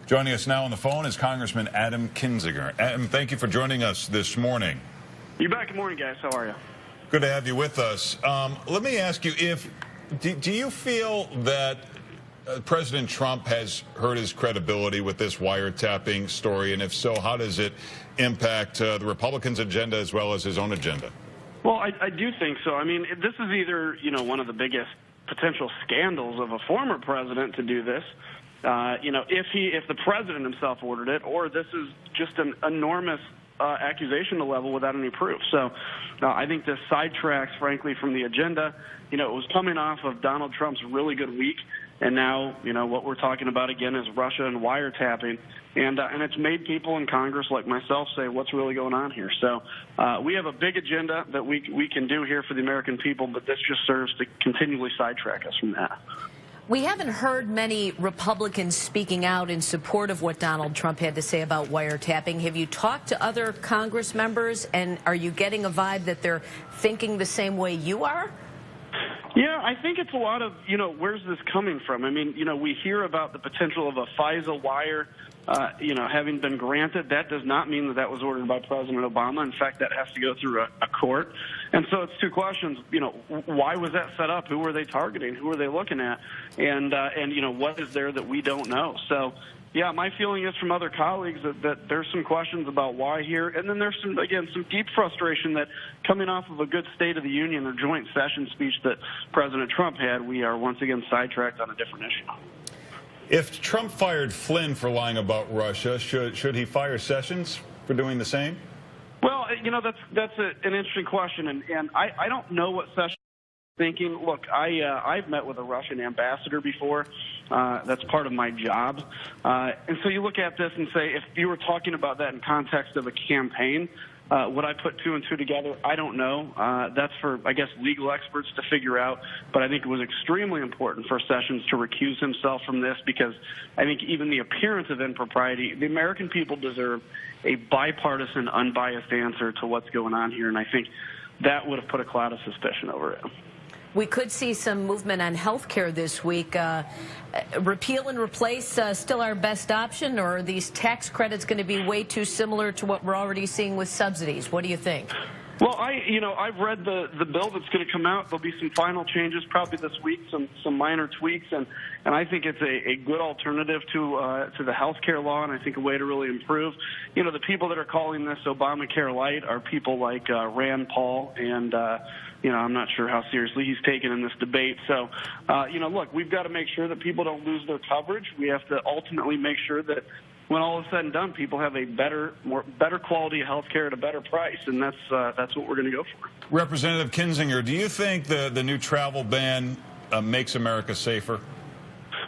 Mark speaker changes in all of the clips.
Speaker 1: Joining us now on the phone is Congressman Adam Kinzinger. Adam, thank you for joining us this morning.
Speaker 2: You bet. Good morning, guys. How are you?
Speaker 1: Good to have you with us. Let me ask you, do you feel that President Trump has hurt his credibility with this wiretapping story? And if so, how does it impact the Republicans' agenda as well as his own agenda?
Speaker 2: Well, I do think so. I mean, this is either, one of the biggest potential scandals of a former president to do this, if the president himself ordered it, or this is just an enormous accusation to level without any proof. So I think this sidetracks, frankly, from the agenda. It was coming off of Donald Trump's really good week, and now, what we're talking about again is Russia and wiretapping. And it's made people in Congress like myself say, what's really going on here? So we have a big agenda that we can do here for the American people, but this just serves to continually sidetrack us from that.
Speaker 3: We haven't heard many Republicans speaking out in support of what Donald Trump had to say about wiretapping. Have you talked to other Congress members, and are you getting a vibe that they're thinking the same way you are?
Speaker 2: Yeah, I think it's a lot of, where's this coming from? I mean, we hear about the potential of a FISA wire, having been granted. That does not mean that was ordered by President Obama. In fact, that has to go through a court. And so it's two questions. Why was that set up? Who were they targeting? Who were they looking at? And what is there that we don't know? So, yeah, my feeling is from other colleagues that there's some questions about why here. And then there's some deep frustration that coming off of a good State of the Union or joint session speech that President Trump had, we are once again sidetracked on a different issue.
Speaker 1: If Trump fired Flynn for lying about Russia, should he fire Sessions for doing the same?
Speaker 2: Well, that's an interesting question, and I don't know what Sessions is thinking. Look, I've met with a Russian ambassador before. That's part of my job. And so you look at this and say, if you were talking about that in context of a campaign, would I put two and two together? I don't know. That's for, I guess, legal experts to figure out. But I think it was extremely important for Sessions to recuse himself from this, because I think even the appearance of impropriety, the American people deserve a bipartisan, unbiased answer to what's going on here. And I think that would have put a cloud of suspicion over it.
Speaker 3: We could see some movement on health care this week. Repeal and replace still our best option, or are these tax credits going to be way too similar to what we're already seeing with subsidies? What do you think?
Speaker 2: Well, I've read the bill that's going to come out. There'll be some final changes probably this week, some minor tweaks, and I think it's a good alternative to the health care law, and I think a way to really improve. The people that are calling this Obamacare light are people like Rand Paul, and I'm not sure how seriously he's taken in this debate. So, look, we've got to make sure that people don't lose their coverage. We have to ultimately make sure that when all is said and done, people have a better quality of health care at a better price, and that's what we're going to go for.
Speaker 1: Representative Kinzinger, do you think the new travel ban makes America safer?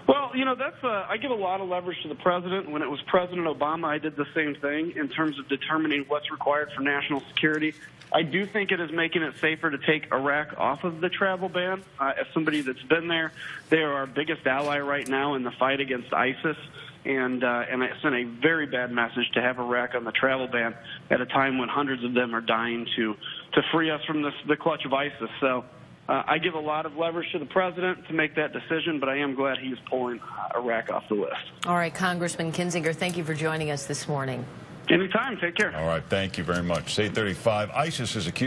Speaker 2: Well, I give a lot of leverage to the president. When it was President Obama, I did the same thing in terms of determining what's required for national security. I do think it is making it safer to take Iraq off of the travel ban. As somebody that's been there, they are our biggest ally right now in the fight against ISIS. And it sent a very bad message to have Iraq on the travel ban at a time when hundreds of them are dying to free us from the clutch of ISIS. So I give a lot of leverage to the president to make that decision, but I am glad he's pulling Iraq off the list.
Speaker 3: All right, Congressman Kinzinger, thank you for joining us this morning.
Speaker 2: Anytime. Take care.
Speaker 1: All right. Thank you very much. It's 8:35. ISIS is accused